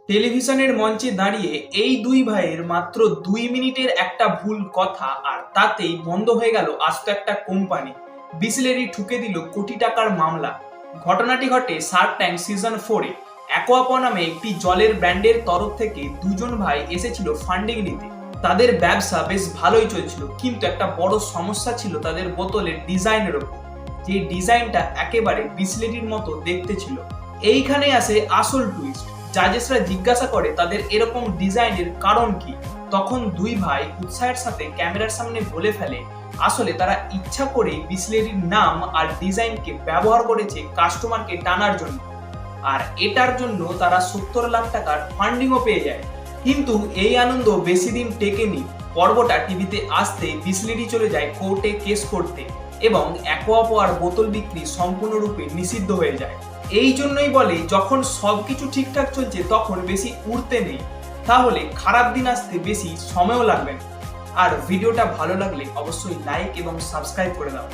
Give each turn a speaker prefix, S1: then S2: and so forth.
S1: টেলিভিশনের মঞ্চে দাঁড়িয়ে এই দুই ভাইয়ের মাত্র 2 মিনিটের একটা ভুল কথা আর তাতেই বন্ধ হয়ে গেল আস্ত একটা কোম্পানি। বিসলেরি ঠুকে দিল কোটি টাকার মামলা। ঘটনাটি ঘটে শার্ক ট্যাঙ্ক সিজন 4-এ। অ্যাকোয়াপা নামে একটি জলের ব্র্যান্ডের তরফ থেকে দুজন ভাই এসেছিল ফান্ডিং নিতে। তাদের ব্যবসা বেশ ভালোই চলছিল, কিন্তু একটা বড় সমস্যা ছিল তাদের বোতলের ডিজাইনের ওপর। যে ডিজাইনটা একেবারে বিসলেরির মতো দেখতে ছিল। এইখানে আসে আসল টুইস্ট। জাজেসরা জিজ্ঞাসা করে তাদের এরকম ডিজাইনের কারণ কি। তখন দুই ভাই উৎসাহের সাথে ক্যামেরার সামনে বলে ফেলে আসলে তারা ইচ্ছা করে বিসলেরির নাম আর ডিজাইনকে ব্যবহার করেছে কাস্টমারকে টানার জন্য, আর এটার জন্য তারা 70 লাখ টাকার ফান্ডিংও পেয়ে যায়। কিন্তু এই আনন্দ বেশি দিন টেকেনি। পর্বটা টিভিতে আসতে বিসলেরি চলে যায় কোর্টে কেস করতে এবং অ্যাকোয়াপোয়ার বোতল বিক্রি সম্পূর্ণরূপে নিষিদ্ধ হয়ে যায়। এই জন্যই বলে যখন সবকিছু ঠিকঠাক চলছে তখন বেশি উড়তে নেই, তাহলে খারাপ দিন আসতে বেশি সময়ও লাগবে না। আর ভিডিওটা ভালো লাগলে অবশ্যই লাইক এবং সাবস্ক্রাইব করে দাও।